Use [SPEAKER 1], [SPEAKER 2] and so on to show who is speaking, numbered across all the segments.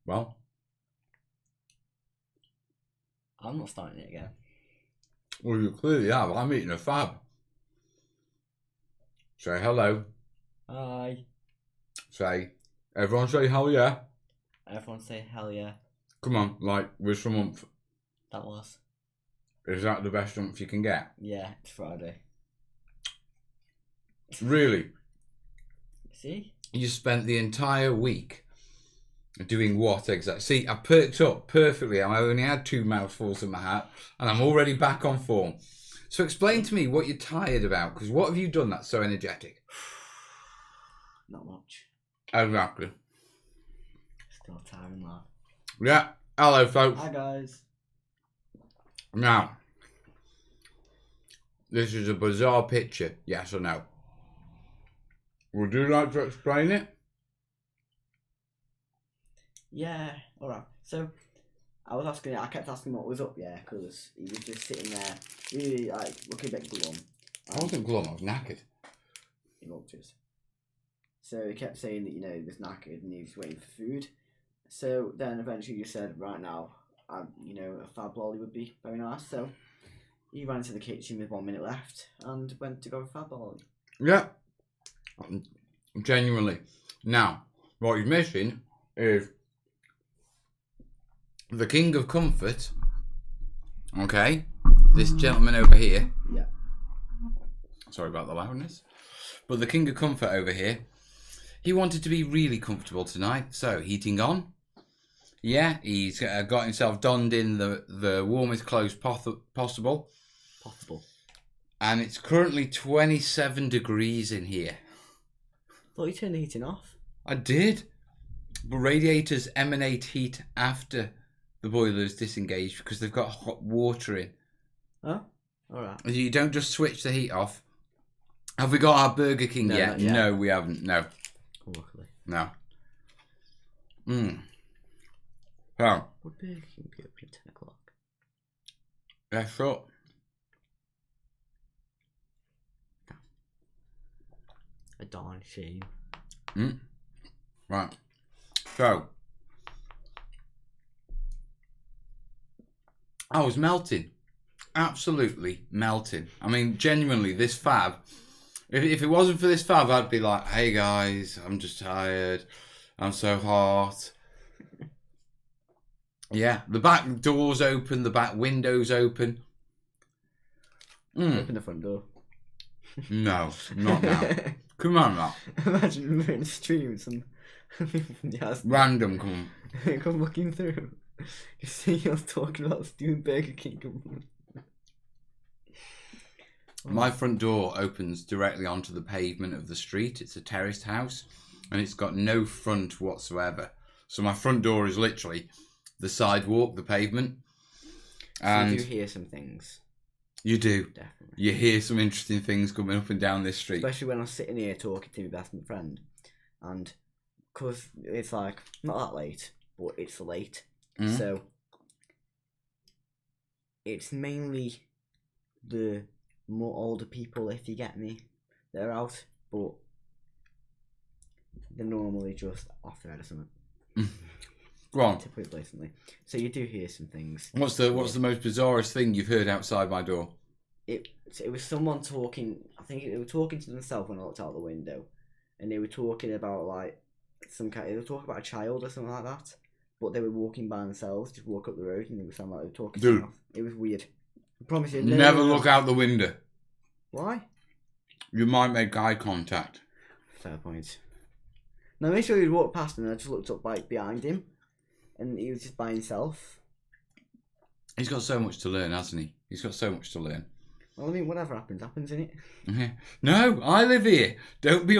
[SPEAKER 1] Well,
[SPEAKER 2] I'm not starting it again.
[SPEAKER 1] well, you clearly have. I'm eating a fab. Say hello.
[SPEAKER 2] Hi.
[SPEAKER 1] Everyone say hell yeah.
[SPEAKER 2] Everyone say hell yeah.
[SPEAKER 1] Come on, like, with some oomph.
[SPEAKER 2] That was.
[SPEAKER 1] Is that the best oomph you can get?
[SPEAKER 2] Yeah, it's Friday.
[SPEAKER 1] Really?
[SPEAKER 2] See?
[SPEAKER 1] You spent the entire week doing what exactly? See, I perked up perfectly. I only had 2 mouthfuls in my hat, and I'm already back on form. So explain to me what you're tired about, because what have you done that's so energetic?
[SPEAKER 2] Not much.
[SPEAKER 1] Exactly.
[SPEAKER 2] Still tiring, lad.
[SPEAKER 1] Yeah. Hello, folks.
[SPEAKER 2] Hi, guys.
[SPEAKER 1] Now, this is a bizarre picture, yes or no? Would you like to explain it?
[SPEAKER 2] Yeah, alright. So, I kept asking what was up, yeah, because he was just sitting there, really, like, looking a bit glum.
[SPEAKER 1] I wasn't glum, I was knackered.
[SPEAKER 2] He looked just. So he kept saying that, he was knackered and he was waiting for food. So then eventually you said, right now, a fab lolly would be very nice. So he ran into the kitchen with 1 minute left and went to go for a fab lolly.
[SPEAKER 1] Yeah. Genuinely. Now, what he's missing is the king of comfort. Okay. This gentleman over here.
[SPEAKER 2] Yeah.
[SPEAKER 1] Sorry about the loudness. But the king of comfort over here, he wanted to be really comfortable tonight. So, heating on. Yeah, he's got himself donned in the warmest clothes possible. And it's currently 27 degrees in here.
[SPEAKER 2] Thought you turned the heating off.
[SPEAKER 1] I did. But radiators emanate heat after the boiler's disengaged because they've got hot water in.
[SPEAKER 2] Oh, alright.
[SPEAKER 1] You don't just switch the heat off. Have we got our Burger King
[SPEAKER 2] No,
[SPEAKER 1] yet?
[SPEAKER 2] not yet.
[SPEAKER 1] No, we haven't. No.
[SPEAKER 2] Luckily.
[SPEAKER 1] No. So,
[SPEAKER 2] Would Burger King be open at 10 o'clock?
[SPEAKER 1] that's short.
[SPEAKER 2] A darn shame.
[SPEAKER 1] Right. So, I was melting. Absolutely melting. I mean, genuinely, this fab, if it wasn't for this fab, I'd be like, hey guys, I'm just tired. I'm so hot. Yeah, the back door's open, the back window's open.
[SPEAKER 2] Open the front door.
[SPEAKER 1] No, not now. Come on, now.
[SPEAKER 2] Imagine we're in a stream with some people from the house.
[SPEAKER 1] Random come.
[SPEAKER 2] Come looking through. You see us talking about doing Burger King.
[SPEAKER 1] My front door opens directly onto the pavement of the street. It's a terraced house and it's got no front whatsoever. So my front door is literally the sidewalk, the pavement. And
[SPEAKER 2] so you do hear some things.
[SPEAKER 1] You do.
[SPEAKER 2] Definitely.
[SPEAKER 1] You hear some interesting things coming up and down this street.
[SPEAKER 2] Especially when I'm sitting here talking to my best friend. And because it's like, not that late, but it's late.
[SPEAKER 1] Mm.
[SPEAKER 2] So it's mainly the more older people, if you get me, they're out, but they're normally just off their head or something.
[SPEAKER 1] Go on.
[SPEAKER 2] To put it blatantly. So you do hear some things.
[SPEAKER 1] What's the most bizarrest thing you've heard outside my door?
[SPEAKER 2] It was someone talking. I think they were talking to themselves when I looked out the window, and they were talking about like they were talking about a child or something like that. But they were walking by themselves, just walk up the road, and they would sound like they were talking to themselves. It was weird. I promise you.
[SPEAKER 1] Never look out the window.
[SPEAKER 2] Why?
[SPEAKER 1] You might make eye contact.
[SPEAKER 2] Fair point. Now, make sure he'd walked past me and I just looked up like behind him and he was just by himself.
[SPEAKER 1] He's got so much to learn, hasn't he? He's got so much to learn.
[SPEAKER 2] Well, I mean, whatever happens, innit?
[SPEAKER 1] No, I live here. Don't be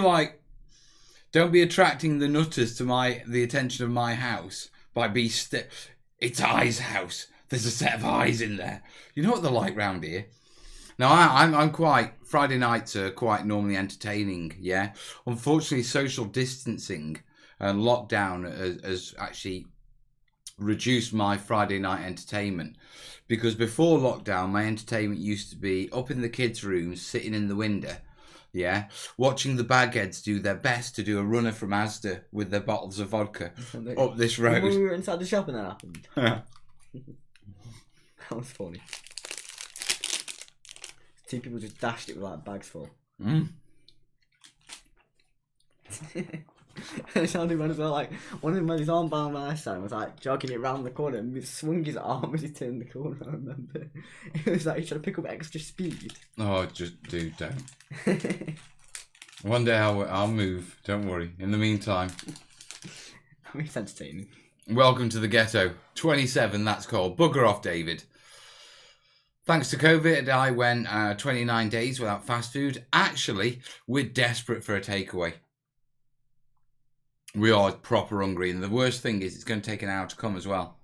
[SPEAKER 1] attracting the nutters to the attention of my house by it's I's house. There's a set of eyes in there. You know what they're like round here. Now, I'm Friday nights are quite normally entertaining, yeah? Unfortunately, social distancing and lockdown has actually reduced my Friday night entertainment. Because before lockdown, my entertainment used to be up in the kids' rooms, sitting in the window, Yeah, watching the bagheads do their best to do a runner from Asda with their bottles of vodka up this
[SPEAKER 2] When we
[SPEAKER 1] road.
[SPEAKER 2] were inside the shop and that happened. That was funny. Two people just dashed it with like bags full. It sounded when as well, like one of them had his arm behind my side and was like jogging it round the corner and he swung his arm as he turned the corner. I remember it was like he tried to pick up extra speed.
[SPEAKER 1] Oh, just dude, don't. One day I'll move. Don't worry. In the meantime,
[SPEAKER 2] I mean, it's entertaining.
[SPEAKER 1] welcome to the ghetto. 27. That's called. Bugger off, David. Thanks to COVID, I went 29 days without fast food. Actually, we're desperate for a takeaway. We are proper hungry, and the worst thing is it's going to take an hour to come as well.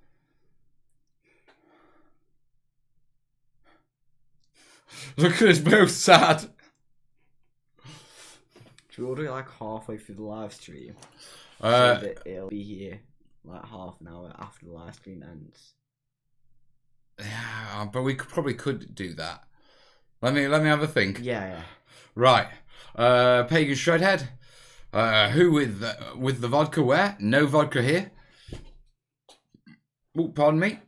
[SPEAKER 1] Look at us both sad.
[SPEAKER 2] Should we order it like halfway through the live stream? So that it'll be here like half an hour after the live stream ends.
[SPEAKER 1] Yeah, but we probably could do that. Let me have a think.
[SPEAKER 2] Yeah.
[SPEAKER 1] Right. Pagan Shredhead. Who with the vodka where? No vodka here. Oh, pardon me.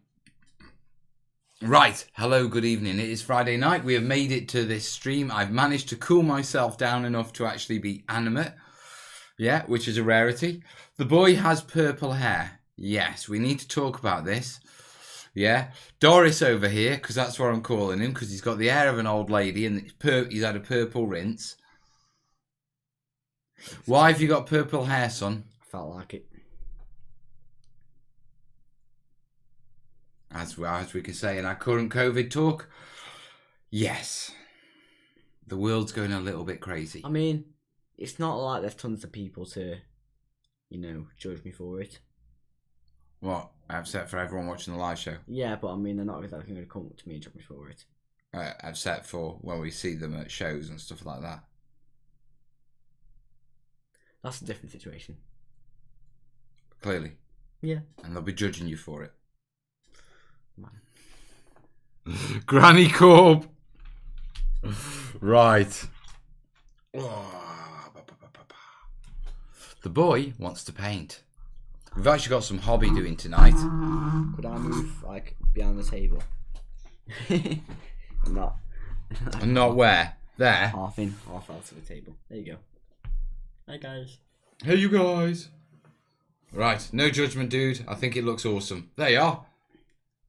[SPEAKER 1] Right. Hello, good evening. It is Friday night. We have made it to this stream. I've managed to cool myself down enough to actually be animate. Yeah, which is a rarity. The boy has purple hair. Yes, we need to talk about this. Yeah. Doris over here, because that's what I'm calling him, because he's got the hair of an old lady and he's had a purple rinse. Why have you got purple hair, son?
[SPEAKER 2] I felt like it.
[SPEAKER 1] As we can say in our current COVID talk, yes. The world's going a little bit crazy.
[SPEAKER 2] I mean, it's not like there's tons of people to, judge me for it.
[SPEAKER 1] What? Except for everyone watching the live show.
[SPEAKER 2] Yeah, but I mean, they're not exactly going to come up to me and judge me for it.
[SPEAKER 1] Except for when we see them at shows and stuff like that.
[SPEAKER 2] That's a different situation.
[SPEAKER 1] Clearly.
[SPEAKER 2] Yeah.
[SPEAKER 1] And they'll be judging you for it.
[SPEAKER 2] Man.
[SPEAKER 1] Granny Corb. Right. The boy wants to paint. We've actually got some hobby doing tonight.
[SPEAKER 2] Could I move, like, behind the table? I'm not.
[SPEAKER 1] And not where? There.
[SPEAKER 2] Half in, half out of the table. There you go. Hi, guys.
[SPEAKER 1] Hey, you guys. Right. No judgment, dude. I think it looks awesome. There you are.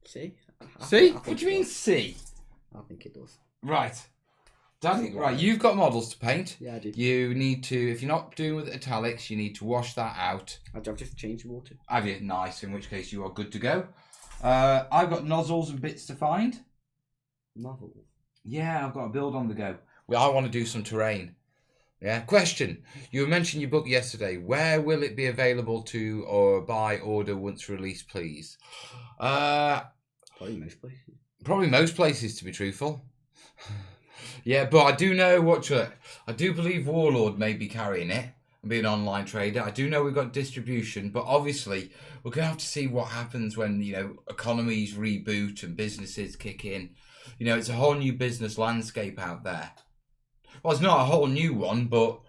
[SPEAKER 2] See?
[SPEAKER 1] See? What do you mean, see?
[SPEAKER 2] I think it does.
[SPEAKER 1] Right. Right, you've got models to paint.
[SPEAKER 2] Yeah, I do.
[SPEAKER 1] You need to, if you're not doing with italics, you need to wash that out.
[SPEAKER 2] I've just changed the water.
[SPEAKER 1] Have you? Nice, in which case you are good to go. I've got nozzles and bits to find.
[SPEAKER 2] Novel.
[SPEAKER 1] Yeah, I've got a build on the go. Well, I want to do some terrain. Yeah. Question. You mentioned your book yesterday. Where will it be available to or by order once released, please?
[SPEAKER 2] Probably most places.
[SPEAKER 1] Probably most places, to be truthful. Yeah, but I do know I do believe Warlord may be carrying it and be an online trader. I do know we've got distribution, but obviously we're going to have to see what happens when, economies reboot and businesses kick in. It's a whole new business landscape out there. Well, it's not a whole new one, but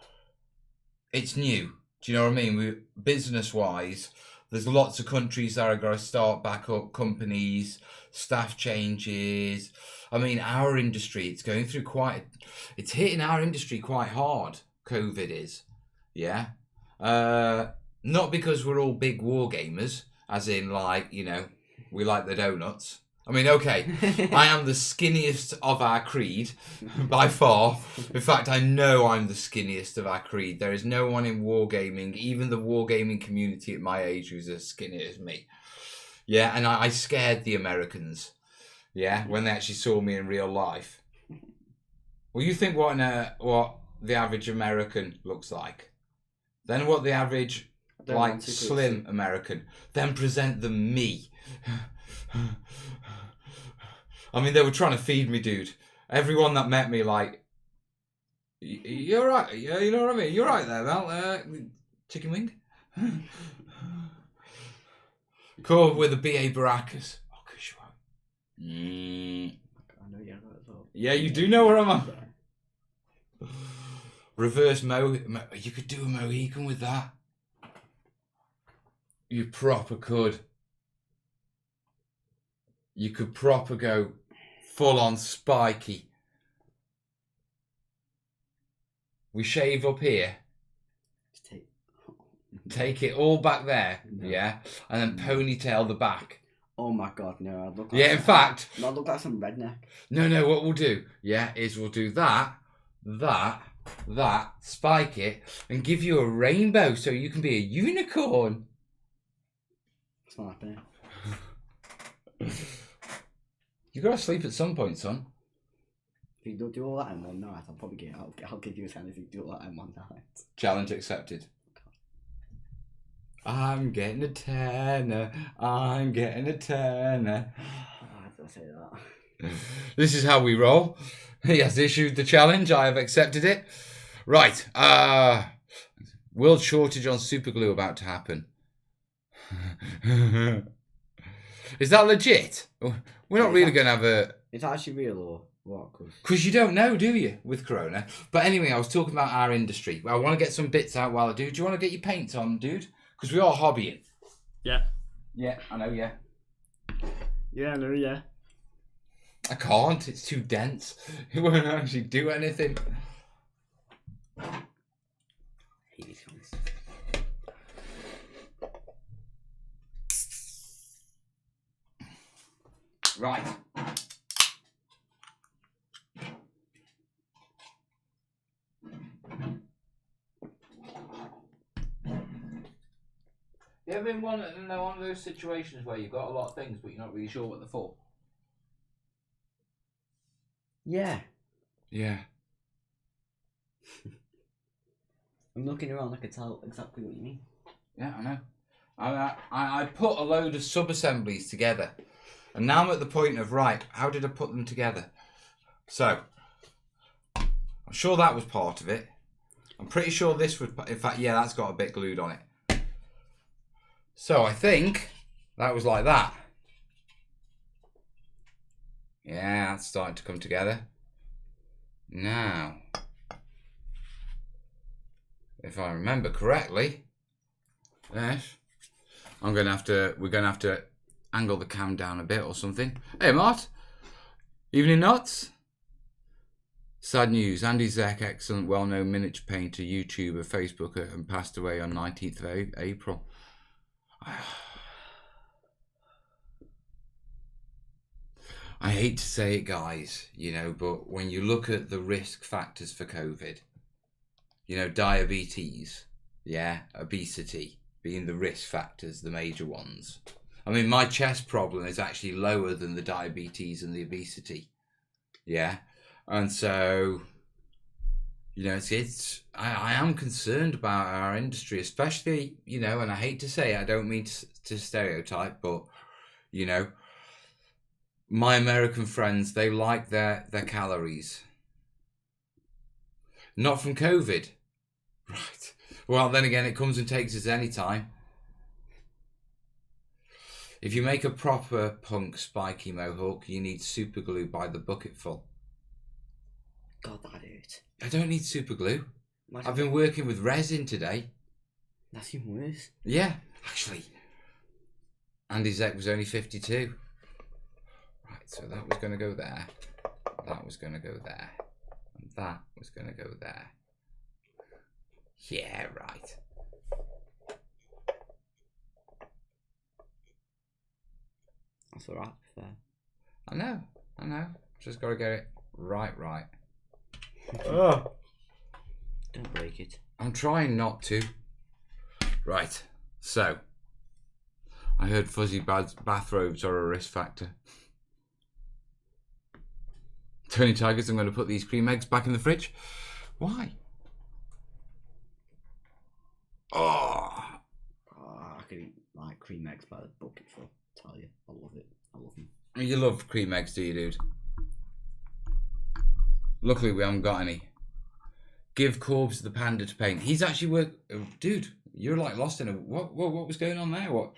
[SPEAKER 1] it's new. Do you know what I mean? Business-wise, there's lots of countries that are going to start back up companies, staff changes. I mean, our industry, it's hitting our industry quite hard, COVID is. Yeah. Not because we're all big war gamers, as in we like the donuts. I mean, okay, I am the skinniest of our creed, by far. In fact, I know I'm the skinniest of our creed. There is no one in wargaming, even the wargaming community at my age, who's as skinny as me. Yeah, and I scared the Americans, when they actually saw me in real life. Well, you think what the average American looks like. Then what the average, slim American. Then present them me. I mean, they were trying to feed me, dude. Everyone that met me, you're right. Yeah, you know what I mean. You're right there, Val. Chicken wing. Cool with the BA Baracas. Oh, cause you won't.
[SPEAKER 2] I know you know as well.
[SPEAKER 1] Yeah, you do know where I'm at. Reverse you could do a Mohican with that. You proper could. You could proper go full on spiky. We shave up here. Take it all back there, yeah, and then ponytail the back.
[SPEAKER 2] Oh my god, no! I'd look like
[SPEAKER 1] Yeah, in fact,
[SPEAKER 2] I'd look like some redneck.
[SPEAKER 1] No. What we'll do, yeah, is we'll do that, spike it, and give you a rainbow so you can be a unicorn.
[SPEAKER 2] It's not happening.
[SPEAKER 1] You gotta sleep at some point, son.
[SPEAKER 2] If you don't do all that in one night, I'll probably I'll give you a 10 if you do all that in one night.
[SPEAKER 1] Challenge accepted. I'm getting a tenner. I'm getting a tenner.
[SPEAKER 2] Why did I say that?
[SPEAKER 1] This is how we roll. He has issued the challenge. I have accepted it. Right. World shortage on super glue about to happen. Is that legit? We're not really going to have a...
[SPEAKER 2] It's actually real or what?
[SPEAKER 1] Because you don't know, do you, with Corona? But anyway, I was talking about our industry. I want to get some bits out while I do. Do you want to get your paints on, dude? Because we are hobbying.
[SPEAKER 2] Yeah.
[SPEAKER 1] Yeah, I know, yeah.
[SPEAKER 2] Yeah, I know, yeah.
[SPEAKER 1] I can't. It's too dense. It won't actually do anything. Right. You ever been one of those situations where you've got a lot of things but you're not really sure what they're for?
[SPEAKER 2] Yeah.
[SPEAKER 1] Yeah.
[SPEAKER 2] I'm looking around, I can tell exactly what you mean.
[SPEAKER 1] Yeah, I know. I put a load of sub-assemblies together. And now I'm at the point of, right, how did I put them together? So, I'm sure that was part of it. I'm pretty sure this was, in fact, yeah, that's got a bit glued on it. So I think that was like that. Yeah, that's starting to come together. Now, if I remember correctly, yes, we're going to have to angle the cam down a bit or something. Hey, Mart. Evening nuts. Sad news. Andy Zek, excellent, well-known miniature painter, YouTuber, Facebooker, and passed away on 19th of April. I hate to say it, guys, you know, but when you look at the risk factors for COVID, you know, diabetes, yeah, obesity being the risk factors, the major ones. I mean, my chest problem is actually lower than the diabetes and the obesity, yeah, and so, you know, I am concerned about our industry, especially, you know, and I hate to say it, I don't mean to stereotype, but, you know, my American friends, they like their calories. Not from COVID. Right. Well, then again, it comes and takes us any time. If you make a proper punk spiky mohawk, you need super glue by the bucketful.
[SPEAKER 2] God, that hurt.
[SPEAKER 1] I don't need super glue.
[SPEAKER 2] Imagine
[SPEAKER 1] I've been working with resin today.
[SPEAKER 2] That's even worse.
[SPEAKER 1] Yeah, actually. Andy Zek was only 52. Right, so that was going to go there. That was going to go there. And that was going to go there. Yeah, right.
[SPEAKER 2] That's alright, fair.
[SPEAKER 1] I know. Just got to get it right. Oh.
[SPEAKER 2] Don't break it.
[SPEAKER 1] I'm trying not to. Right, so. I heard fuzzy bathrobes are a risk factor. Tony Tigers, I'm going to put these cream eggs back in the fridge. Why?
[SPEAKER 2] I could eat like cream eggs by the bucketful. Tell you, I love it. I love them.
[SPEAKER 1] You love cream eggs, do you, dude? Luckily, we haven't got any. Give Corbs the panda to paint. He's actually dude, you're like lost in a... What was going on there? What?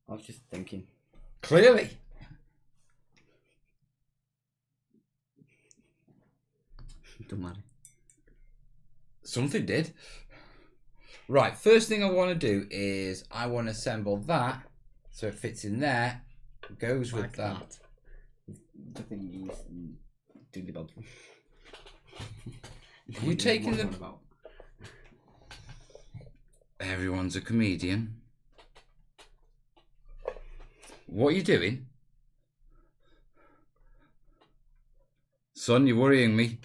[SPEAKER 2] I was just thinking.
[SPEAKER 1] Clearly.
[SPEAKER 2] Don't matter.
[SPEAKER 1] Something did. Right, first thing I want to do is I want to assemble that so it fits in there. Goes with that.
[SPEAKER 2] The thing you use and do the bob.
[SPEAKER 1] You taking the...
[SPEAKER 2] About?
[SPEAKER 1] Everyone's a comedian. What are you doing? Son, you're worrying me.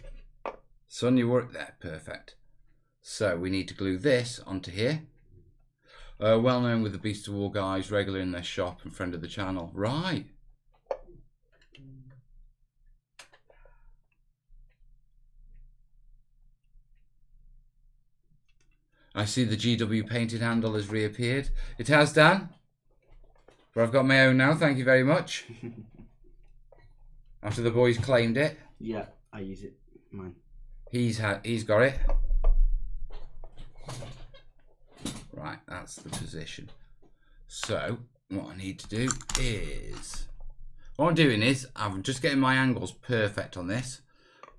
[SPEAKER 1] Son, you're worrying... There, perfect. So we need to glue this onto here. Well known with the Beast of War guys, regular in their shop and friend of the channel. Right. I see the GW painted handle has reappeared. It has, Dan. But I've got my own now, thank you very much. After the boys claimed it.
[SPEAKER 2] Yeah, I use it. Mine.
[SPEAKER 1] He's got it. Right, that's the position. So, what I need to do is... What I'm doing is, I'm just getting my angles perfect on this.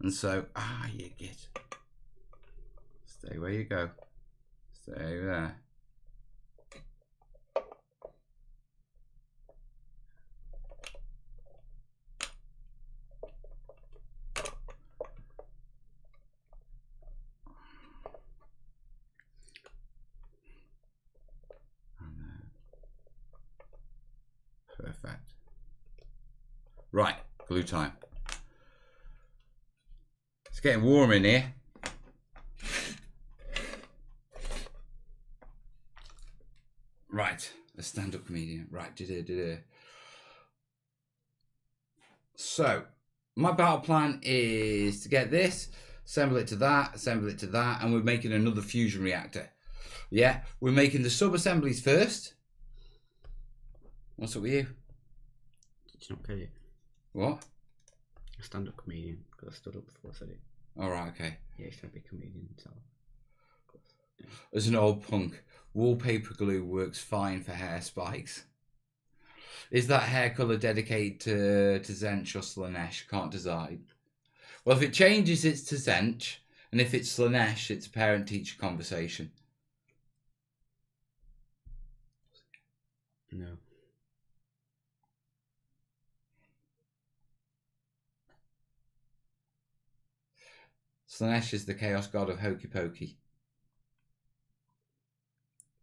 [SPEAKER 1] And so, you get... Stay where you go. Stay there. Perfect. Right, glue time. It's getting warm in here. Right, a stand-up comedian. Right, So, my battle plan is to get this, assemble it to that, and we're making another fusion reactor. Yeah, we're making the sub-assemblies first. What's up with you?
[SPEAKER 2] Did you not get it?
[SPEAKER 1] What?
[SPEAKER 2] A stand-up comedian, because I stood up before I said it.
[SPEAKER 1] All right, okay.
[SPEAKER 2] Yeah, he's trying to be a comedian himself. Yeah.
[SPEAKER 1] As an old punk, wallpaper glue works fine for hair spikes. Is that hair colour dedicated to Zench or Slanesh? Can't decide. Well, if it changes, it's to Zench, and if it's Slanesh, it's a parent-teacher conversation.
[SPEAKER 2] No.
[SPEAKER 1] Slanesh is the chaos god of hokey pokey.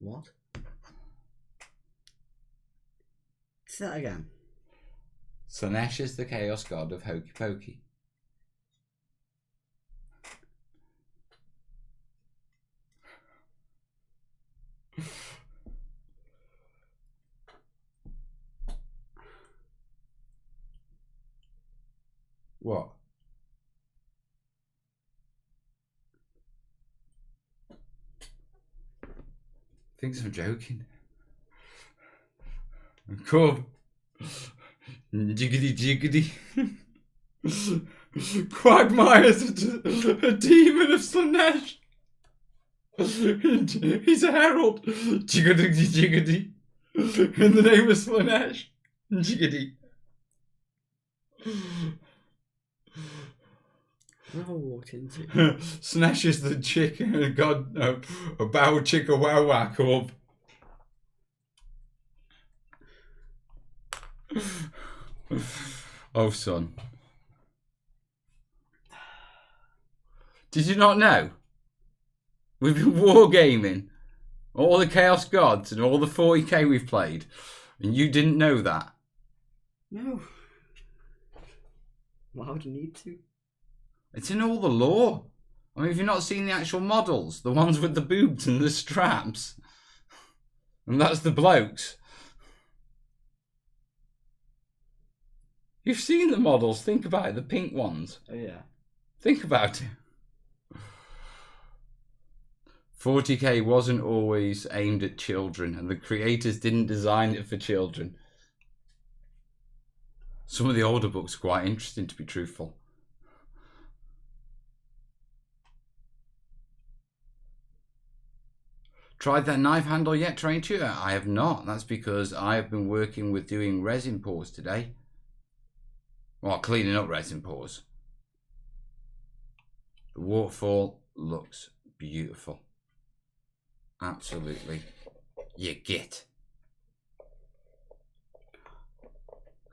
[SPEAKER 2] What? Say that again.
[SPEAKER 1] Slanesh is the chaos god of hokey pokey. What? Thinks I'm joking. Come. Jiggity jiggity. Quagmire's a demon of Slanesh. He's a herald. Jiggity jiggity. In the name of Slanesh. Jiggity.
[SPEAKER 2] What have I walked into?
[SPEAKER 1] Slanesh is the chick, god, a bow chicka wow whack up. Oh, son. Did you not know? We've been wargaming all the Chaos Gods and all the 40k we've played, and you didn't know that?
[SPEAKER 2] No. Why would you need to?
[SPEAKER 1] It's in all the lore. I mean, have you not seen the actual models? The ones with the boobs and the straps? And that's the blokes. You've seen the models. Think about it. The pink ones.
[SPEAKER 2] Oh, yeah.
[SPEAKER 1] Think about it. 40k wasn't always aimed at children, and the creators didn't design it for children. Some of the older books are quite interesting, to be truthful. Tried that knife handle yet, Train Tutor? I have not. That's because I have been working with doing resin pours today. Well, cleaning up resin pours. The waterfall looks beautiful. Absolutely. You git.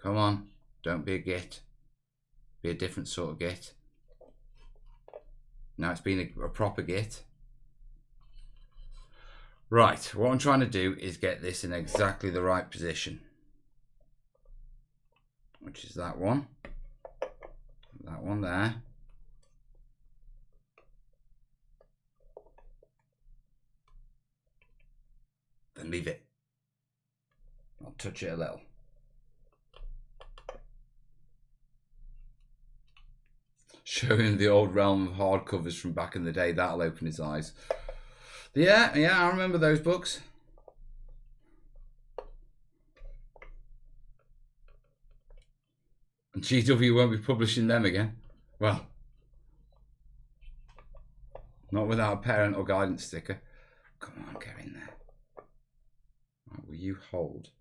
[SPEAKER 1] Come on. Don't be a git. Be a different sort of git. Now it's been a proper git. Right, what I'm trying to do is get this in exactly the right position. Which is that one. That one there. Then leave it. I'll touch it a little. Showing the old realm of hardcovers from back in the day, that'll open his eyes. Yeah, I remember those books. And GW won't be publishing them again. Well, not without a parental guidance sticker. Come on, get in there. Right, will you hold?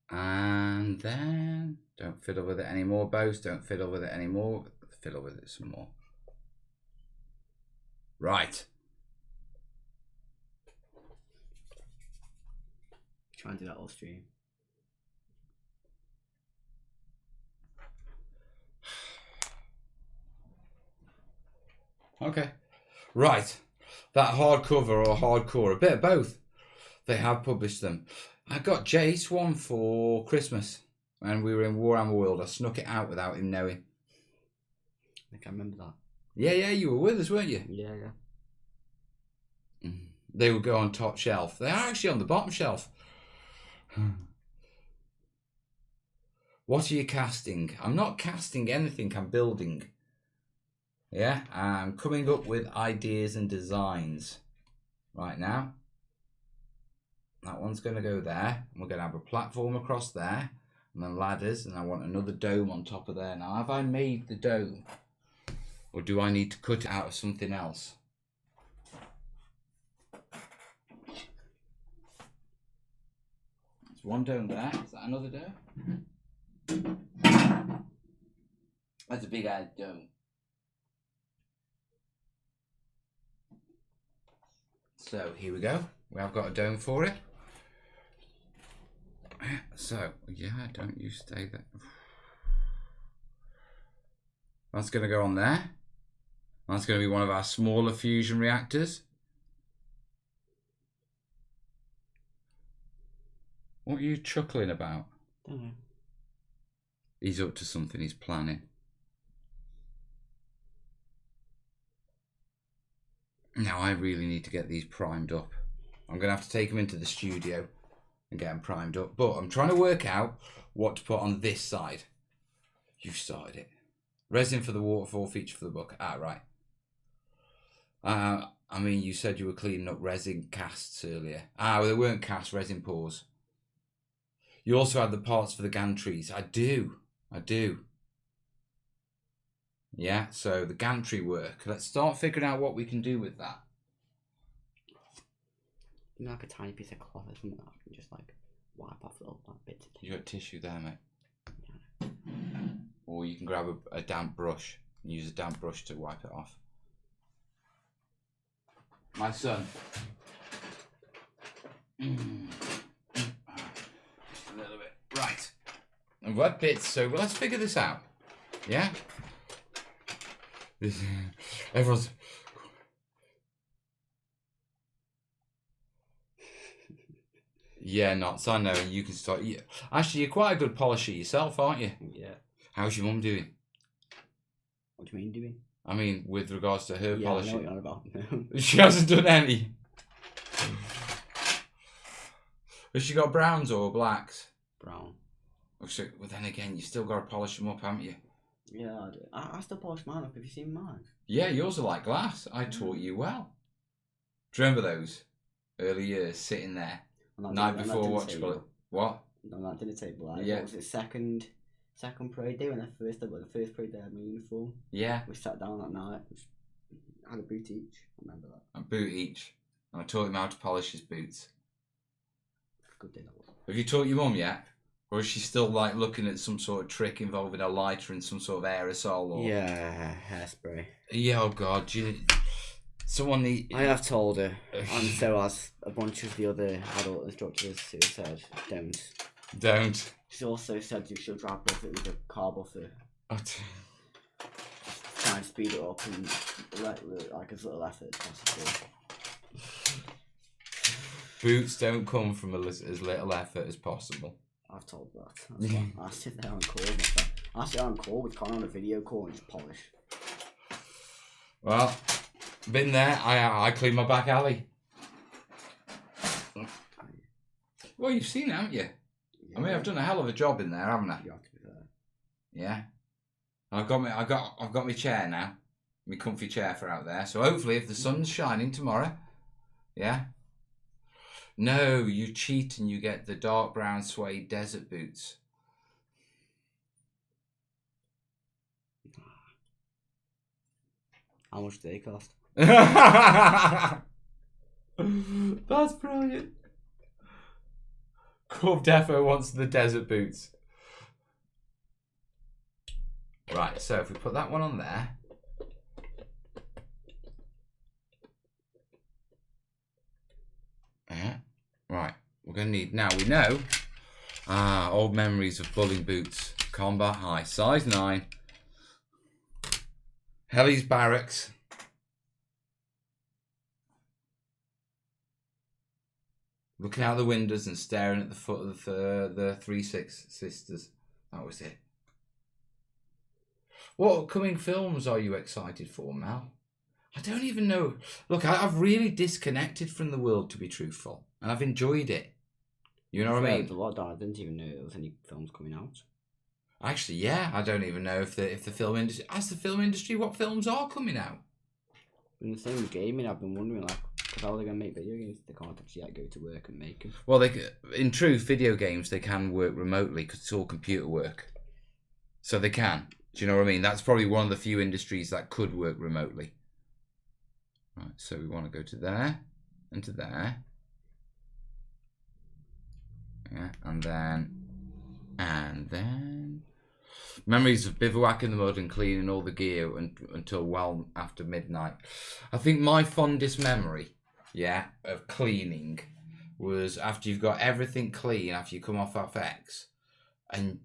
[SPEAKER 1] And then don't fiddle with it anymore, Bose. Don't fiddle with it anymore. Fiddle with it some more. Right.
[SPEAKER 2] Try and do that all stream.
[SPEAKER 1] Okay. Right. That hardcover or hardcore, a bit of both. They have published them. I got Jace one for Christmas when we were in Warhammer World. I snuck it out without him knowing.
[SPEAKER 2] I think I remember that.
[SPEAKER 1] Yeah, you were with us, weren't you?
[SPEAKER 2] Yeah.
[SPEAKER 1] They would go on top shelf. They are actually on the bottom shelf. What are you casting? I'm not casting anything, I'm building. Yeah, I'm coming up with ideas and designs right now. That one's going to go there. We're going to have a platform across there. And then ladders. And I want another dome on top of there. Now, have I made the dome? Or do I need to cut it out of something else? There's one dome there. Is that another dome? That's a big ass dome. So, here we go. We have got a dome for it. So, yeah, don't you stay there. That's going to go on there. That's going to be one of our smaller fusion reactors. What are you chuckling about?
[SPEAKER 2] Don't know.
[SPEAKER 1] He's up to something, he's planning. Now, I really need to get these primed up. I'm going to have to take them into the studio and get them primed up. But I'm trying to work out what to put on this side. You started it. Resin for the waterfall feature for the book. Ah, right. I mean, you said you were cleaning up resin casts earlier. Ah, well, they weren't casts, resin pours. You also had the parts for the gantries. I do. Yeah, so the gantry work. Let's start figuring out what we can do with that.
[SPEAKER 2] Like a tiny piece of cloth or something that I can just like wipe off little like bits of
[SPEAKER 1] You got tissue there, mate. Yeah. Or you can grab a damp brush and use a damp brush to wipe it off. My son. Just a little bit. Right. And what bits? So let's figure this out. Yeah. Everyone's. Yeah, nuts. I know. You can start. Yeah. Actually, you're quite a good polisher yourself, aren't you?
[SPEAKER 2] Yeah.
[SPEAKER 1] How's your mum doing?
[SPEAKER 2] What do you mean doing?
[SPEAKER 1] I mean, with regards to her polishing.
[SPEAKER 2] I know what you're on about.
[SPEAKER 1] She hasn't done any. Has she got browns or blacks?
[SPEAKER 2] Brown.
[SPEAKER 1] Well, then again, you still got to polish them up, haven't you?
[SPEAKER 2] Yeah, I do. I still polish mine up. Have you seen mine?
[SPEAKER 1] Yeah, yours are like glass. I taught you well. Do you remember those early years sitting there? Night before watch it. What?
[SPEAKER 2] On that dinner table.
[SPEAKER 1] Yeah.
[SPEAKER 2] What was it, second parade day when the first parade day I had my uniform?
[SPEAKER 1] Yeah.
[SPEAKER 2] We sat down that night. Had a boot each. I remember that.
[SPEAKER 1] A boot each. And I taught him how to polish his boots.
[SPEAKER 2] Good day that was.
[SPEAKER 1] Have you taught your mum yet? Or is she still like looking at some sort of trick involving a lighter and some sort of aerosol? Or...
[SPEAKER 2] Yeah, hairspray.
[SPEAKER 1] Yeah, oh God. Someone need...
[SPEAKER 2] I have told her, and so has a bunch of the other adult instructors who said, don't.
[SPEAKER 1] Don't.
[SPEAKER 2] She also said you should wrap up it with a car buffer. Try and speed it up and let like as little effort as possible.
[SPEAKER 1] Boots don't come from as little effort as possible.
[SPEAKER 2] I've told that. That's why I sit there on call with my friend. I sit on call with Connor on a video call and just polish.
[SPEAKER 1] Well, been there. I clean my back alley. Well, you've seen it, haven't you? Yeah. I mean, I've done a hell of a job in there, haven't I?
[SPEAKER 2] You have to be there.
[SPEAKER 1] Yeah. I've got my chair now, my comfy chair for out there. So hopefully, if the sun's shining tomorrow, yeah. No, you cheat and you get the dark brown suede desert boots.
[SPEAKER 2] How much do they cost?
[SPEAKER 1] That's brilliant. Corp Defo wants the desert boots. Right, so if we put that one on there. Yeah. Right, we're going to need, now we know, old memories of bulling boots, combat high, size 9, Helly's Barracks, looking out the windows and staring at the foot of the 3-6 sisters. That was it. What upcoming films are you excited for, Mal? I don't even know. Look, I've really disconnected from the world, to be truthful, and I've enjoyed it. You know what I mean?
[SPEAKER 2] A lot. I didn't even know there was any films coming out.
[SPEAKER 1] Actually, yeah, I don't even know if the film industry. As the film industry, what films are coming out?
[SPEAKER 2] In the same with gaming, I've been wondering, like, how are they going to make video games? They can't actually like, go to work and make them.
[SPEAKER 1] Well, in truth, video games they can work remotely because it's all computer work, so they can. Do you know what I mean? That's probably one of the few industries that could work remotely. Right, so we want to go to there and to there. Yeah, and then memories of bivouacking the mud and cleaning all the gear until well after midnight. I think my fondest memory, yeah, of cleaning was after you've got everything clean, after you come off FX, and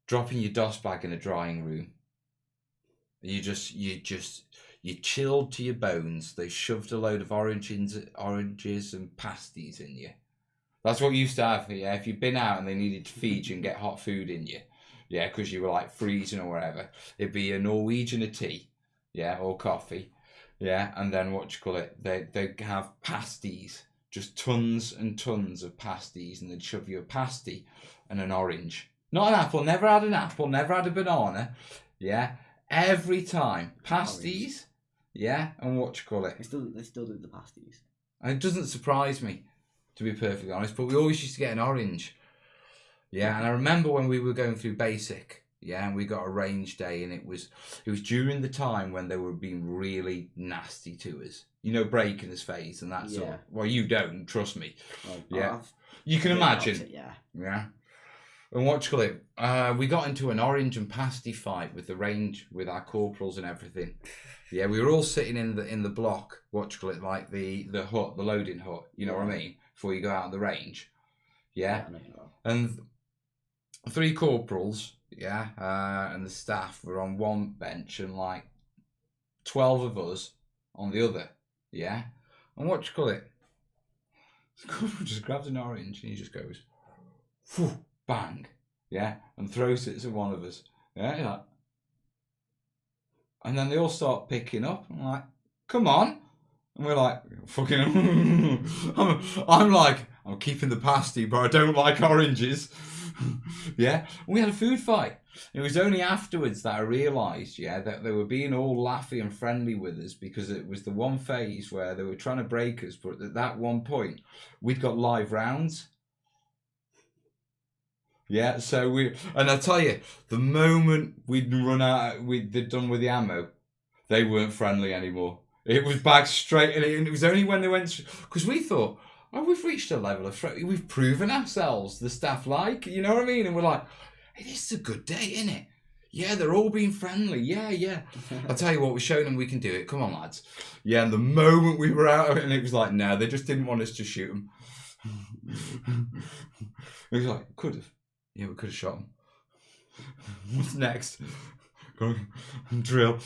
[SPEAKER 1] dropping your DOS bag in a drying room. You chilled to your bones. They shoved a load of oranges and pasties in you. That's what you used to have, yeah. If you'd been out and they needed to feed you and get hot food in you, yeah, because you were like freezing or whatever, it'd be a Norwegian a tea, yeah, or coffee, yeah, and then they'd have pasties, just tons and tons of pasties, and they'd shove you a pasty and an orange. Not an apple, never had an apple, never had a banana, yeah. Every time, pasties, yeah, and They still do the pasties.
[SPEAKER 2] And
[SPEAKER 1] it doesn't surprise me, to be perfectly honest, but we always used to get an orange. Yeah, and I remember when we were going through basic, yeah, and we got a range day, and it was during the time when they were being really nasty to us. You know, breaking his face and that sort of. Well, you don't, trust me. Well, yeah, you can imagine.
[SPEAKER 2] Yeah.
[SPEAKER 1] Yeah. And we got into an orange and pasty fight with the range, with our corporals and everything. Yeah, we were all sitting in the block, like the hut, the loading hut, you know what I mean? Before you go out on the range. Yeah. And 3 corporals, yeah, and the staff were on one bench and like 12 of us on the other. Yeah. And the corporal just grabs an orange and he just goes, phew, bang, yeah, and throws it to one of us. Yeah, like, and then they all start picking up. I'm like, come on. And we're like, fucking, I'm like, I'm keeping the pasty, but I don't like oranges. Yeah, and we had a food fight. It was only afterwards that I realised, yeah, that they were being all laughy and friendly with us because it was the one phase where they were trying to break us, but at that one point, we'd got live rounds. Yeah, so and I'll tell you, the moment we'd done with the ammo, they weren't friendly anymore. It was back straight, and it was only when they went, because we thought, oh, we've reached a level of we've proven ourselves. The staff you know what I mean? And we're like, hey, this is a good day, isn't it? Yeah, they're all being friendly. Yeah. I'll tell you what, we're showing them we can do it. Come on, lads. Yeah, and the moment we were out of it, and it was like, no, they just didn't want us to shoot them. It was like, could have. Yeah, we could have shot them. What's next? Drill.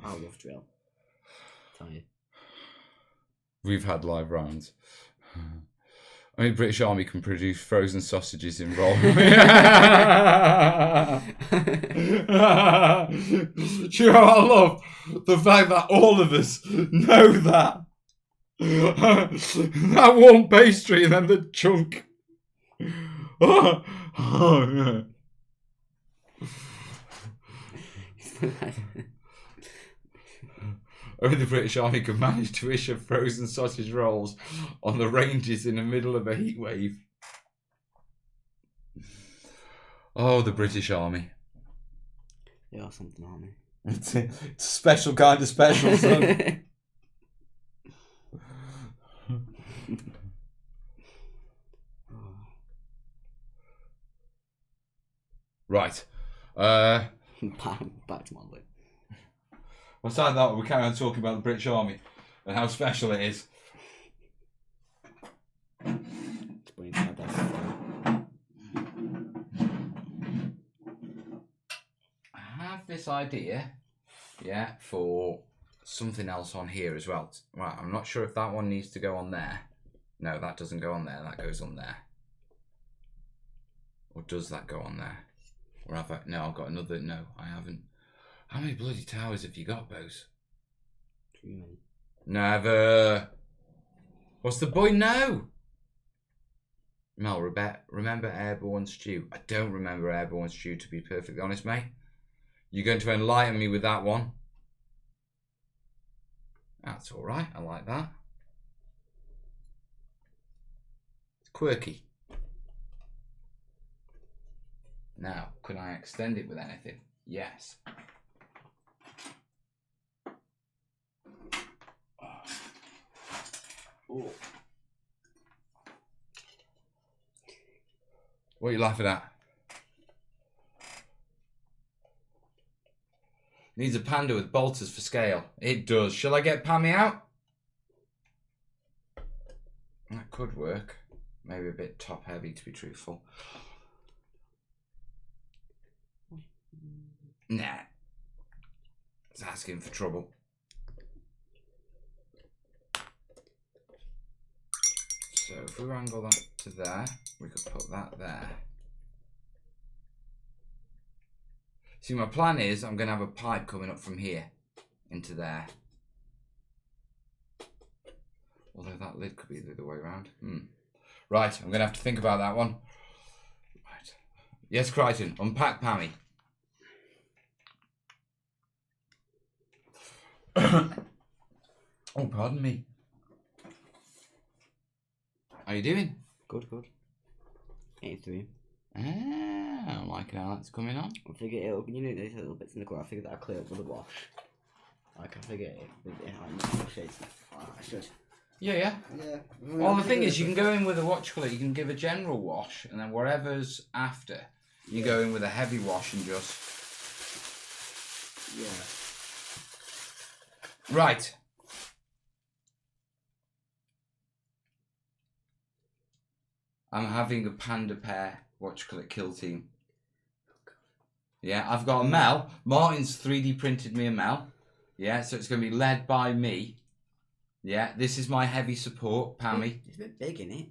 [SPEAKER 2] I love drill. Tell you.
[SPEAKER 1] We've had live rounds. Only British Army can produce frozen sausages in roll. Do you know what I love? The fact that all of us know that. That warm pastry and then the chunk. Yeah. Only the British Army could manage to issue frozen sausage rolls on the ranges in the middle of a heat wave. Oh, the British Army.
[SPEAKER 2] They are something, aren't they?
[SPEAKER 1] It's a special kind of special, son. Right.
[SPEAKER 2] Back to my list.
[SPEAKER 1] Aside that, we carry on talking about the British Army and how special it is. I have this idea, for something else on here as well. Right, I'm not sure if that one needs to go on there. No, that doesn't go on there. That goes on there. Or does that go on there? Or have I? No, I've got another. No, I haven't. How many bloody towers have you got, Bose?
[SPEAKER 2] Too many.
[SPEAKER 1] Never. What's the boy now? Mel, remember Airborne Stew? I don't remember Airborne Stew, to be perfectly honest, mate. You're going to enlighten me with that one. That's all right. I like that. It's quirky. Now, can I extend it with anything? Yes.
[SPEAKER 2] Oh.
[SPEAKER 1] What are you laughing at? Needs a panda with bolters for scale. It does. Shall I get Pammy out? That could work. Maybe a bit top heavy, to be truthful. Nah. It's asking for trouble. So if we angle that to there, we could put that there. See, my plan is I'm going to have a pipe coming up from here into there. Although that lid could be the other way around. Right, I'm going to have to think about that one. Right. Yes, Crichton, unpack Pammy. Oh, pardon me. How you doing?
[SPEAKER 2] Good. 83.
[SPEAKER 1] I'm liking how that's coming on.
[SPEAKER 2] I figure it'll, there's little bits in the corner. I figure that I'll clear up with a wash. I can figure it. I should.
[SPEAKER 1] Yeah. Well, the thing is, you can go in with a watchcolour. You can give a general wash, and then whatever's after, you go in with a heavy wash and just.
[SPEAKER 2] Yeah.
[SPEAKER 1] Right. I'm having a panda pair watchcolour kill team. Yeah, I've got a Mel. Martin's 3D printed me a Mel. Yeah, so it's going to be led by me. Yeah, this is my heavy support, Pammy.
[SPEAKER 2] It's a bit big, isn't it?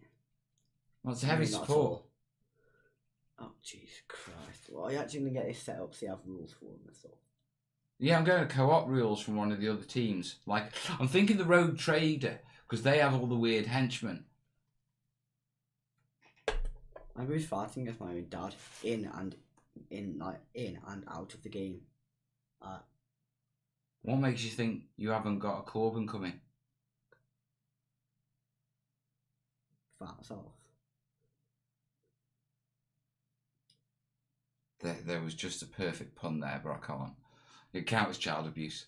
[SPEAKER 1] Well, it's a heavy support.
[SPEAKER 2] Oh, jeez Christ. Well, you actually going to get this set up so you have rules for them and stuff.
[SPEAKER 1] Yeah, I'm going to co-op rules from one of the other teams. Like, I'm thinking the Rogue Trader, because they have all the weird henchmen.
[SPEAKER 2] I was fighting against my own dad in and out of the game.
[SPEAKER 1] What makes you think you haven't got a Corbin coming?
[SPEAKER 2] Fat myself.
[SPEAKER 1] There was just a perfect pun there, but I can't. It counts as child abuse.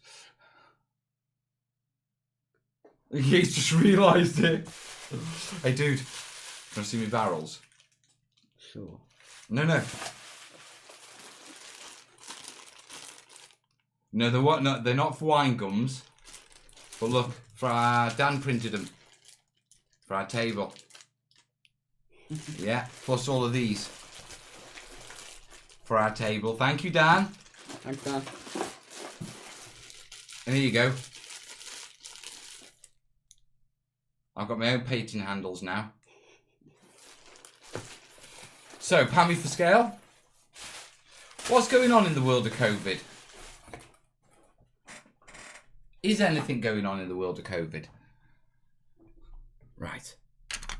[SPEAKER 1] He's just realised it. Hey, dude, can I see my barrels?
[SPEAKER 2] Sure.
[SPEAKER 1] No. No, they're what? No, they're not for wine gums. But look, Dan printed them for our table. Yeah, plus all of these for our table. Thank you, Dan.
[SPEAKER 2] Thanks, Dan.
[SPEAKER 1] And here you go. I've got my own painting handles now. So, Pammy for scale. What's going on in the world of COVID? Is anything going on in the world of COVID? Right.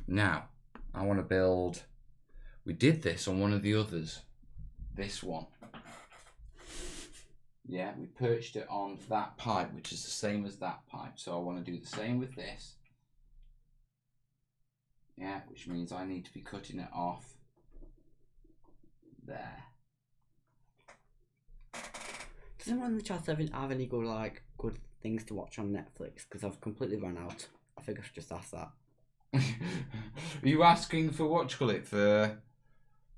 [SPEAKER 1] Now, I want to build... We did this on one of the others. This one. Yeah, we perched it on that pipe, which is the same as that pipe. So I want to do the same with this. Yeah, which means I need to be cutting it off there.
[SPEAKER 2] Does anyone in the chat have any good things to watch on Netflix? Because I've completely run out. I think I should just ask that.
[SPEAKER 1] Are you asking for for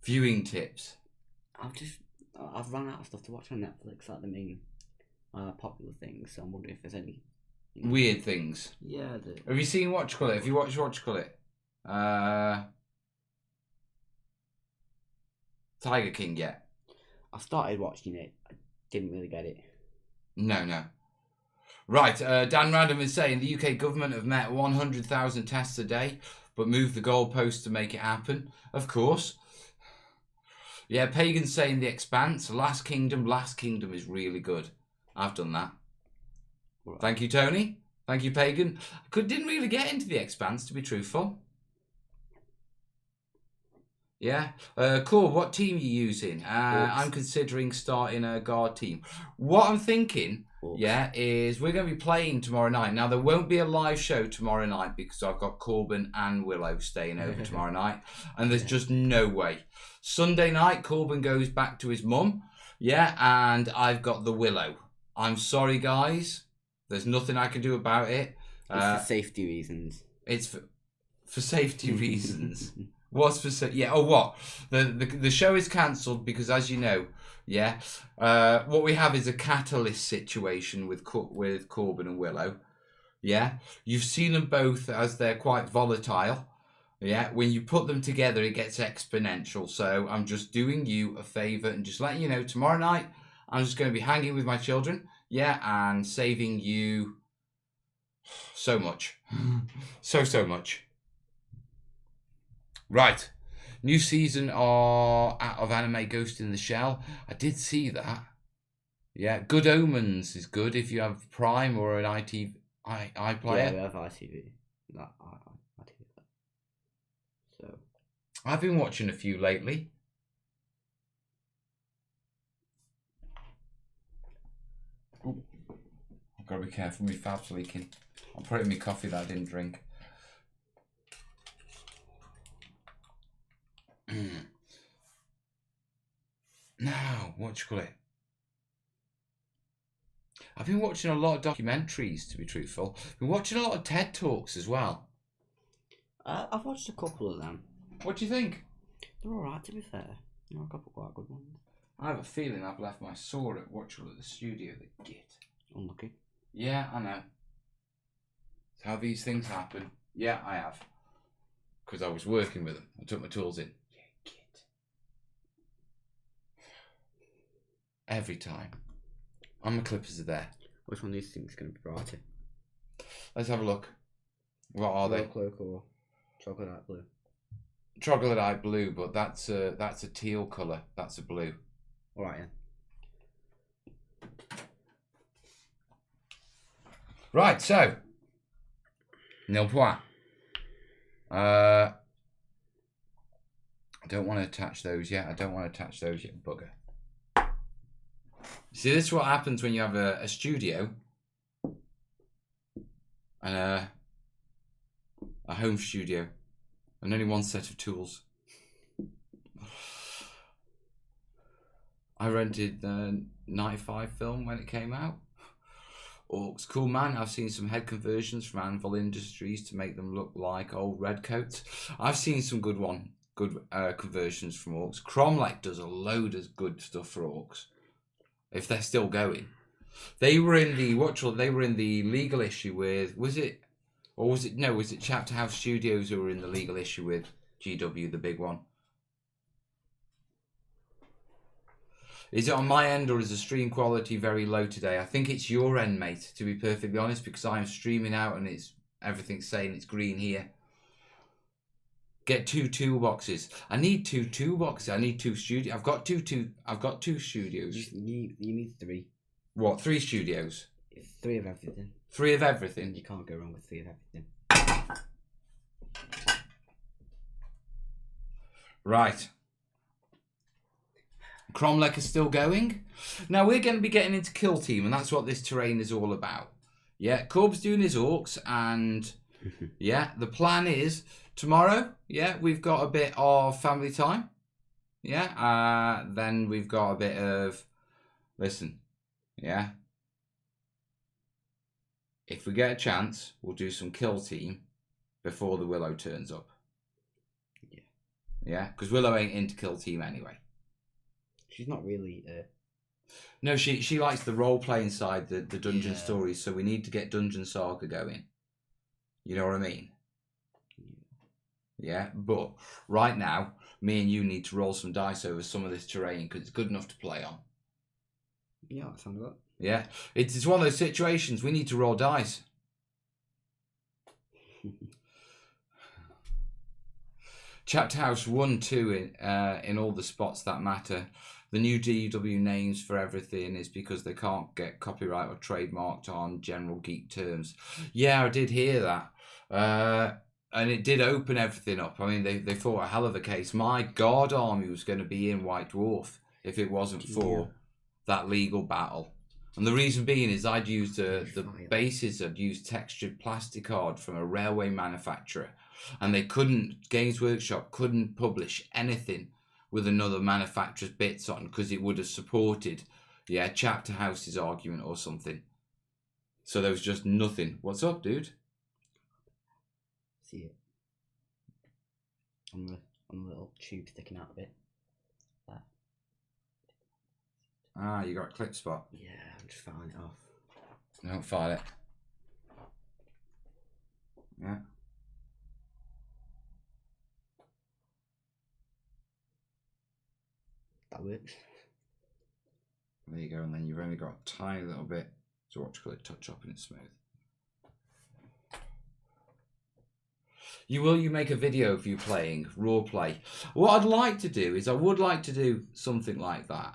[SPEAKER 1] viewing tips?
[SPEAKER 2] I've run out of stuff to watch on Netflix, like the main popular things. So I'm wondering if there's any
[SPEAKER 1] weird things.
[SPEAKER 2] Yeah.
[SPEAKER 1] Have you seen Have you watched Tiger King yet?
[SPEAKER 2] I started watching it. I didn't really get it.
[SPEAKER 1] No. Right, Dan Random is saying the UK government have met 100,000 tests a day, but moved the goalposts to make it happen. Of course. Yeah, Pagan's saying The Expanse, Last Kingdom is really good. I've done that. Right. Thank you, Tony. Thank you, Pagan. Didn't really get into The Expanse, to be truthful. Yeah. Cool, what team are you using? I'm considering starting a guard team. What I'm thinking... Yeah, is we're going to be playing tomorrow night. Now, there won't be a live show tomorrow night because I've got Corbin and Willow staying over tomorrow night. And there's just no way. Sunday night, Corbin goes back to his mum. Yeah, and I've got the Willow. I'm sorry, guys. There's nothing I can do about it.
[SPEAKER 2] It's for safety reasons.
[SPEAKER 1] It's for safety reasons. What's for... Yeah, oh, what? The show is cancelled because, as you know... Yeah, what we have is a catalyst situation with Corbin and Willow. Yeah, you've seen them both as they're quite volatile. Yeah, when you put them together, it gets exponential. So I'm just doing you a favour and just letting you know tomorrow night I'm just going to be hanging with my children. Yeah, and saving you so much, so much. Right. New season of anime Ghost in the Shell. I did see that. Yeah, Good Omens is good if you have Prime or an iPlayer.
[SPEAKER 2] Yeah, we have ITV. ITV. So
[SPEAKER 1] I've been watching a few lately. Ooh. I've got to be careful, my fab's leaking. I'll put it in my coffee that I didn't drink. Now, what you call it? I've been watching a lot of documentaries, to be truthful. I've been watching a lot of TED Talks as well.
[SPEAKER 2] I've watched a couple of them.
[SPEAKER 1] What do you think?
[SPEAKER 2] They're alright, to be fair. There are a couple quite good ones.
[SPEAKER 1] I have a feeling I've left my sword at the studio. The git.
[SPEAKER 2] Unlucky.
[SPEAKER 1] Yeah, I know. It's how these things happen. Yeah, I have. Because I was working with them. I took my tools in. Every time. And my clippers are there.
[SPEAKER 2] Which one of these things is going to be brighter?
[SPEAKER 1] Let's have a look. What are they?
[SPEAKER 2] Cloak or chocolate blue?
[SPEAKER 1] Chocolate blue, but that's a teal colour. That's a blue.
[SPEAKER 2] Alright, yeah.
[SPEAKER 1] Right, so. Nil point. I don't want to attach those yet. Bugger. See, this is what happens when you have a studio and a home studio and only one set of tools. I rented the 95 film when it came out. Orcs, cool man. I've seen some head conversions from Anvil Industries to make them look like old redcoats. I've seen some good conversions from Orcs. Cromlech does a load of good stuff for Orcs. If they're still going, they were in the legal issue with was it Chapter House Studios who were in the legal issue with GW, the big one. Is it on my end or is the stream quality very low today? I think it's your end, mate, to be perfectly honest, because I'm streaming out and everything's saying it's green here. Get 2 toolboxes. I need 2 toolboxes. I need 2 studios. I've got two studios.
[SPEAKER 2] You need 3.
[SPEAKER 1] What, 3 studios?
[SPEAKER 2] 3 of everything.
[SPEAKER 1] 3 of everything?
[SPEAKER 2] You can't go wrong with 3 of everything.
[SPEAKER 1] Right. Cromlech is still going. Now we're going to be getting into Kill Team, and that's what this terrain is all about. Yeah, Corb's doing his orcs, and yeah, the plan is tomorrow. Yeah, we've got a bit of family time. Yeah, then we've got a bit of listen. Yeah, if we get a chance, we'll do some Kill Team before the Willow turns up. Yeah, because Willow ain't into Kill Team anyway.
[SPEAKER 2] She's not really.
[SPEAKER 1] No, she likes the role playing side, the dungeon stories. So we need to get Dungeon Saga going. You know what I mean? Yeah, but right now, me and you need to roll some dice over some of this terrain because it's good enough to play on.
[SPEAKER 2] Yeah, that sounds good.
[SPEAKER 1] Yeah, it's one of those situations we need to roll dice. Chapter House 1, 2 in all the spots that matter. The new DW names for everything is because they can't get copyright or trademarked on general geek terms. Yeah, I did hear that. And it did open everything up. I mean, they fought a hell of a case. My God, army was going to be in White Dwarf if it wasn't for that legal battle. And the reason being is I'd used the bases, I'd used textured plastic card from a railway manufacturer. And Games Workshop couldn't publish anything with another manufacturer's bits on because it would have supported, Chapter House's argument or something. So there was just nothing. What's up, dude?
[SPEAKER 2] See it on the little tube sticking out of it. There.
[SPEAKER 1] Ah, you got a clip spot.
[SPEAKER 2] Yeah, I'm just filing it off.
[SPEAKER 1] Don't file it. Yeah.
[SPEAKER 2] That works.
[SPEAKER 1] There you go, and then you've only got a tiny little bit to touch up and it's smooth. You make a video of you playing, raw play. What I'd like to do is I would like to do something like that.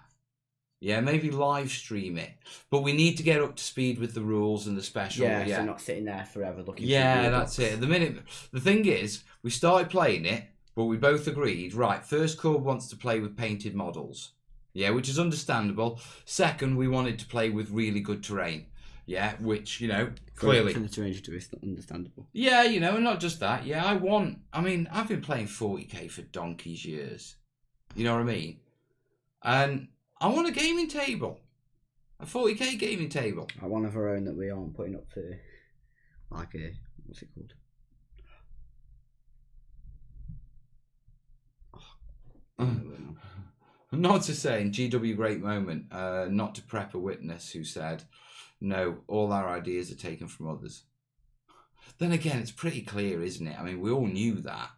[SPEAKER 1] Yeah, maybe live stream it. But we need to get up to speed with the rules and the special.
[SPEAKER 2] Yeah, so not sitting there forever looking
[SPEAKER 1] for that's it. The thing is, we started playing it, but we both agreed, right, first Corb wants to play with painted models. Yeah, which is understandable. Second, we wanted to play with really good terrain. Yeah, which, clearly.
[SPEAKER 2] The terrain to is understandable.
[SPEAKER 1] Yeah, and not just that. Yeah, I've been playing 40k for donkey's years. You know what I mean? And I want a gaming table. A 40k gaming table.
[SPEAKER 2] One of our own that we aren't putting up for, what's it called?
[SPEAKER 1] Not to say in GW Great Moment, not to prep a witness who said, no, all our ideas are taken from others. Then again, it's pretty clear, isn't it? I mean, we all knew that.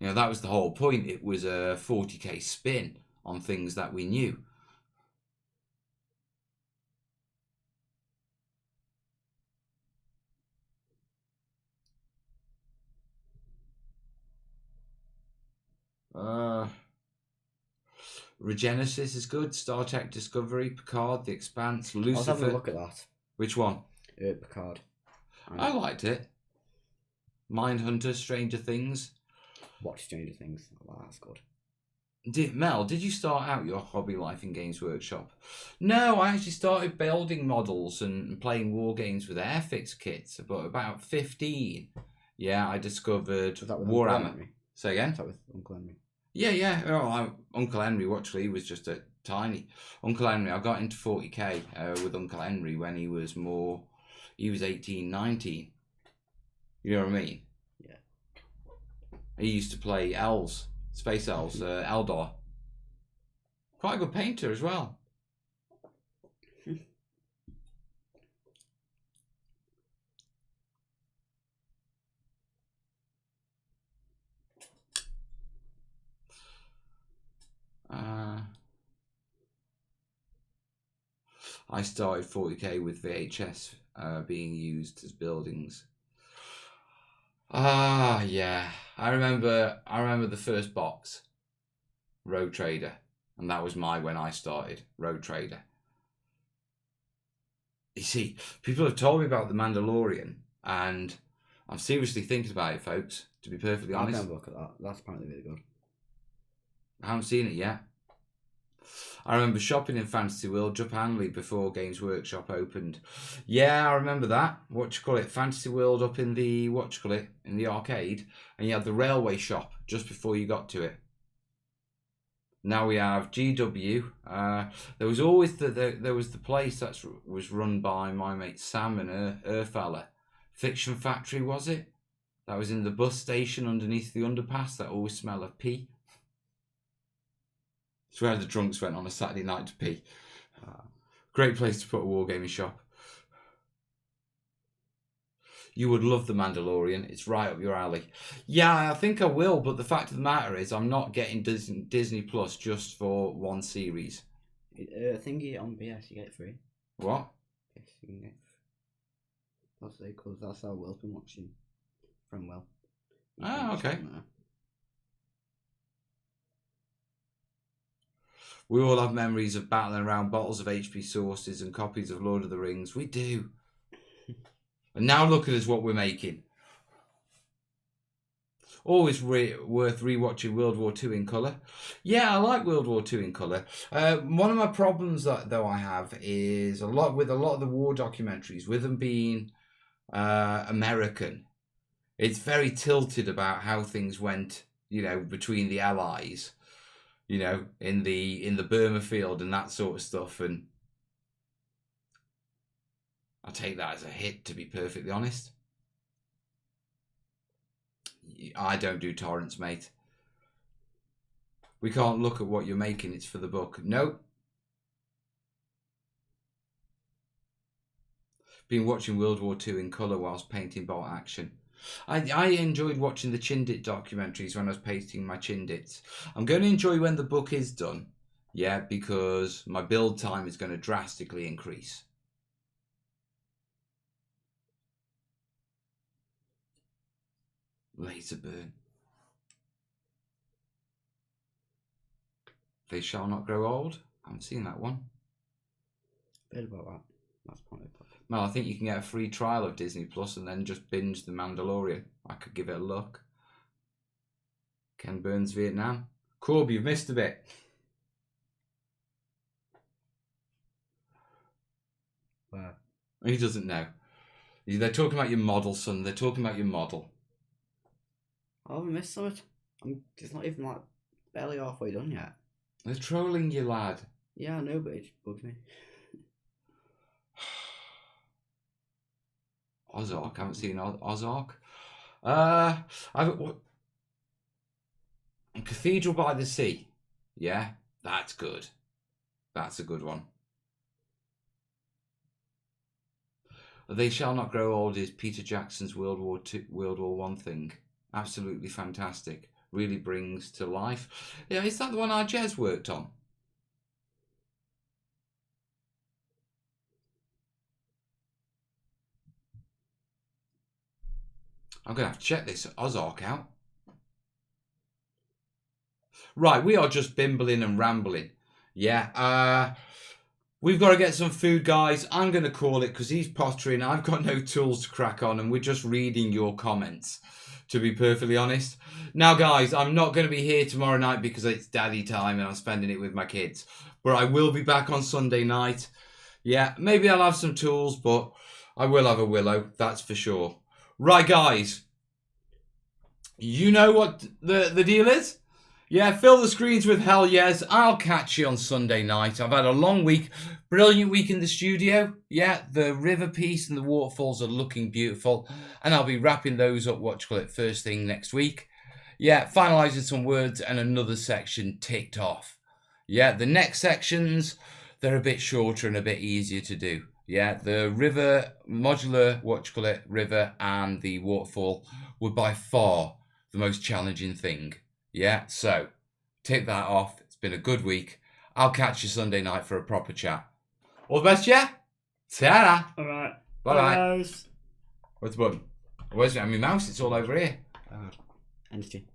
[SPEAKER 1] That was the whole point. It was a 40k spin on things that we knew. Regenesis is good. Star Trek Discovery, Picard, The Expanse, Lucifer.
[SPEAKER 2] I was having a look at that.
[SPEAKER 1] Which one?
[SPEAKER 2] Picard.
[SPEAKER 1] I liked it. Mindhunter, Stranger Things.
[SPEAKER 2] Watch Stranger Things. Oh, that's good.
[SPEAKER 1] Mel, did you start out your hobby life in Games Workshop? No, I actually started building models and playing war games with Airfix kits. But about 15, I discovered Warhammer. Say again?
[SPEAKER 2] Was that with Uncle Henry?
[SPEAKER 1] Yeah. Uncle Henry, actually, he was just a tiny. Uncle Henry, I got into 40k with Uncle Henry when he was 18, 19. You know what I mean?
[SPEAKER 2] Yeah.
[SPEAKER 1] He used to play elves, space elves, Eldor. Quite a good painter as well. I started 40k with VHS being used as buildings. Yeah. I remember the first box, Road Trader, and that was when I started, Road Trader. You see, people have told me about The Mandalorian, and I'm seriously thinking about it, folks, to be perfectly honest.
[SPEAKER 2] I've never looked at that. That's apparently really good.
[SPEAKER 1] I haven't seen it yet. I remember shopping in Fantasy World, Japanly, before Games Workshop opened. Yeah, I remember that. Fantasy World up in the, in the arcade. And you had the railway shop just before you got to it. Now we have GW. There was always there was the place that was run by my mate Sam and her fella. Fiction Factory, was it? That was in the bus station underneath the underpass that always smelled of pee. It's where the drunks went on a Saturday night to pee. Great place to put a wargaming shop. You would love The Mandalorian. It's right up your alley. Yeah, I think I will, but the fact of the matter is I'm not getting Disney Plus just for one series.
[SPEAKER 2] I think on BS you get it free.
[SPEAKER 1] What?
[SPEAKER 2] Yes, you can get. That's it, because that's how Will's been watching from Will.
[SPEAKER 1] Okay. We all have memories of battling around bottles of HP sauces and copies of Lord of the Rings. We do. And now look at us, what we're making. Always worth rewatching World War II in colour. Yeah, I like World War II in colour. One of my problems though I have is with a lot of the war documentaries, with them being American, it's very tilted about how things went, between the Allies, in the Burma field and that sort of stuff, and I take that as a hit, to be perfectly honest. I don't do torrents, mate. We can't look at what you're making, it's for the book. Nope. Been watching World War II in colour whilst painting bolt action. I enjoyed watching the Chindit documentaries when I was painting my Chindits. I'm going to enjoy when the book is done, yeah, because my build time is going to drastically increase. Laser burn. They shall not grow old. I haven't seen that one.
[SPEAKER 2] Heard about that. That's probably.
[SPEAKER 1] Well, I think you can get a free trial of Disney Plus and then just binge The Mandalorian. I could give it a look. Ken Burns, Vietnam. Corb, you've missed a bit.
[SPEAKER 2] Where?
[SPEAKER 1] He doesn't know. They're talking about your model, son. They're talking about your model.
[SPEAKER 2] Oh, I missed something. It's not even barely halfway done yet.
[SPEAKER 1] They're trolling you, lad.
[SPEAKER 2] Yeah, I know, but it just bugs me.
[SPEAKER 1] Ozark. I haven't seen Ozark. Cathedral by the Sea. Yeah, that's good. That's a good one. They Shall Not Grow Old is Peter Jackson's World War I thing. Absolutely fantastic. Really brings to life. Yeah, is that the one our Jez worked on? I'm going to have to check this Ozark out. Right, we are just bimbling and rambling. Yeah, we've got to get some food, guys. I'm going to call it because he's pottering. I've got no tools to crack on and we're just reading your comments, to be perfectly honest. Now, guys, I'm not going to be here tomorrow night because it's daddy time and I'm spending it with my kids. But I will be back on Sunday night. Yeah, maybe I'll have some tools, but I will have a Willow, that's for sure. Right, guys. You know what the deal is? Yeah, fill the screens with hell yes. I'll catch you on Sunday night. I've had a long week, brilliant week in the studio. Yeah, the river piece and the waterfalls are looking beautiful. And I'll be wrapping those up, first thing next week. Yeah, finalising some words and another section ticked off. Yeah, the next sections, they're a bit shorter and a bit easier to do. Yeah, the river, modular, river and the waterfall were by far the most challenging thing. Yeah, so take that off. It's been a good week. I'll catch you Sunday night for a proper chat. All the best, yeah? Ta-ra.
[SPEAKER 2] All right.
[SPEAKER 1] Bye-bye. Where's the button? Where's it? My mouse? It's all over here.
[SPEAKER 2] Energy.